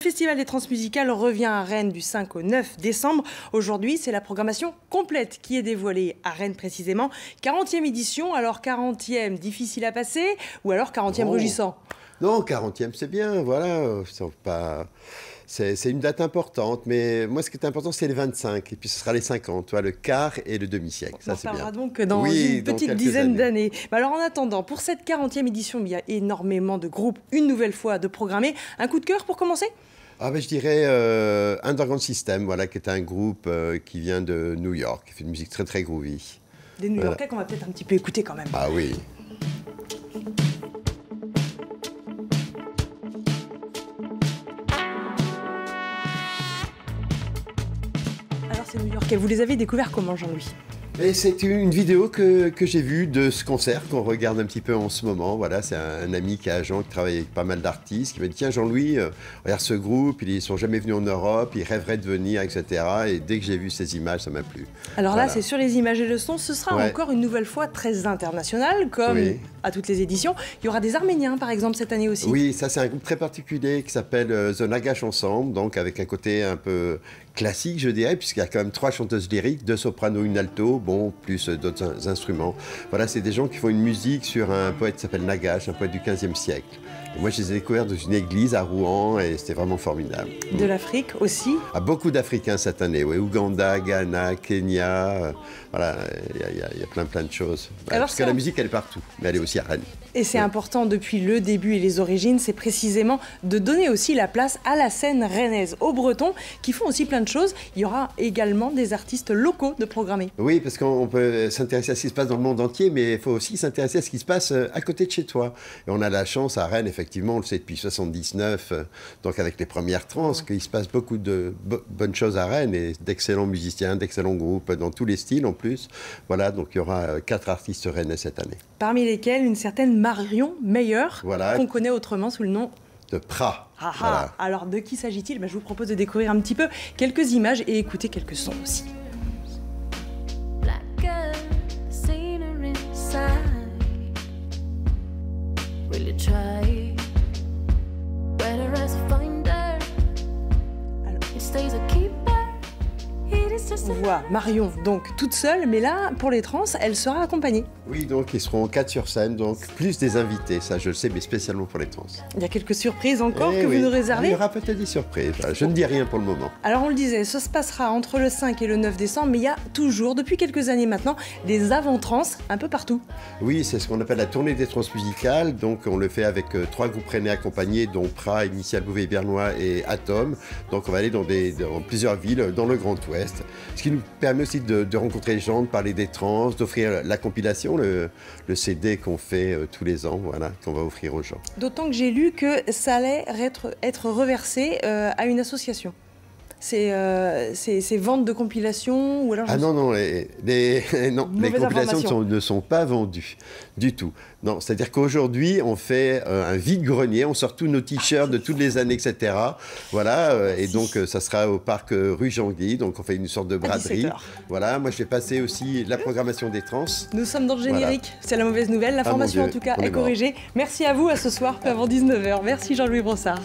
Festival des Transmusicales revient à Rennes du 5 au 9 décembre. Aujourd'hui, c'est la programmation complète qui est dévoilée à Rennes précisément. 40e édition, alors 40e difficile à passer ou alors 40e rugissant? Non, 40e c'est bien, voilà. C'est une date importante, mais moi ce qui est important c'est les 25 et puis ce sera les 50, le quart et le demi-siècle. Ça c'est bien. On parlera donc dans une petite dizaine d'années. Alors en attendant, pour cette 40e édition, il y a énormément de groupes, une nouvelle fois de programmer. Un coup de cœur pour commencer? Je dirais Underground System, qui est un groupe qui vient de New York, qui fait une musique très très groovy. Des New Yorkais qu'on va peut-être un petit peu écouter quand même. Ah oui. New-Yorkais. Vous les avez découverts comment, Jean-Louis? C'est une vidéo que j'ai vue de ce concert qu'on regarde un petit peu en ce moment. Voilà, c'est un ami qui est agent, qui travaille avec pas mal d'artistes, qui m'a dit tiens Jean-Louis, regarde ce groupe, ils sont jamais venus en Europe, ils rêveraient de venir, etc. Et dès que j'ai vu ces images, ça m'a plu. Alors là, c'est sur les images et le son, ce sera encore une nouvelle fois très international, comme à toutes les éditions. Il y aura des Arméniens, par exemple, cette année aussi. Oui, ça c'est un groupe très particulier qui s'appelle The Nagash Ensemble, donc avec un côté un peu classique, je dirais, puisqu'il y a quand même 3 chanteuses lyriques, 2 sopranos, une alto, plus d'autres instruments. Voilà, c'est des gens qui font une musique sur un poète qui s'appelle Nagash, un poète du 15e siècle. Et moi, je les ai découverts dans une église à Rouen et c'était vraiment formidable. De l'Afrique aussi? Beaucoup d'Africains cette année, Ouganda, Ghana, Kenya, voilà, il y a plein de choses. Parce que la musique, elle est partout, mais elle est aussi à Rennes. Et c'est important depuis le début et les origines, c'est précisément de donner aussi la place à la scène rennaise, aux Bretons, qui font aussi plein de choses. Il y aura également des artistes locaux de programmer. Oui, parce qu'on peut s'intéresser à ce qui se passe dans le monde entier, mais il faut aussi s'intéresser à ce qui se passe à côté de chez toi. Et on a la chance à Rennes, effectivement, on le sait depuis 79, donc avec les premières trans, qu'il se passe beaucoup de bonnes choses à Rennes et d'excellents musiciens, d'excellents groupes dans tous les styles en plus. Voilà, donc il y aura 4 artistes rennais cette année. Parmi lesquels une certaine Marion Meyer, qu'on connaît autrement sous le nom de Prat. Voilà. Alors de qui s'agit-il? Je vous propose de découvrir un petit peu quelques images et écouter quelques sons aussi. On voit Marion donc toute seule, mais là, pour les trans, elle sera accompagnée. Oui, donc ils seront 4 sur scène, donc plus des invités, ça je le sais, mais spécialement pour les trans. Il y a quelques surprises encore que vous nous réservez? Il y aura peut-être des surprises, je ne dis rien pour le moment. Alors on le disait, ça se passera entre le 5 et le 9 décembre, mais il y a toujours, depuis quelques années maintenant, des avant-trans un peu partout. Oui, c'est ce qu'on appelle la tournée des transmusicales, donc on le fait avec 3 groupes rennais accompagnés, dont Prat, Initial Beauvais-Bernois et Atom. Donc on va aller dans plusieurs villes dans le Grand Ouest. Ce qui nous permet aussi de rencontrer les gens, de parler des trans, d'offrir la compilation, le CD qu'on fait tous les ans, qu'on va offrir aux gens. D'autant que j'ai lu que ça allait être reversé à une association. Ces ventes de compilations ou alors non, les compilations ne sont pas vendues du tout. Non, c'est-à-dire qu'aujourd'hui, on fait un vide-grenier, on sort tous nos t-shirts de toutes les années, etc. Voilà, et donc ça sera au parc rue Jean-Guy, donc on fait une sorte de braderie. Voilà, moi je vais passer aussi la programmation des trans. Nous sommes dans le générique, c'est la mauvaise nouvelle, l'information en tout cas est corrigée. Merci à vous à ce soir, avant 19 h. Merci Jean-Louis Brossard.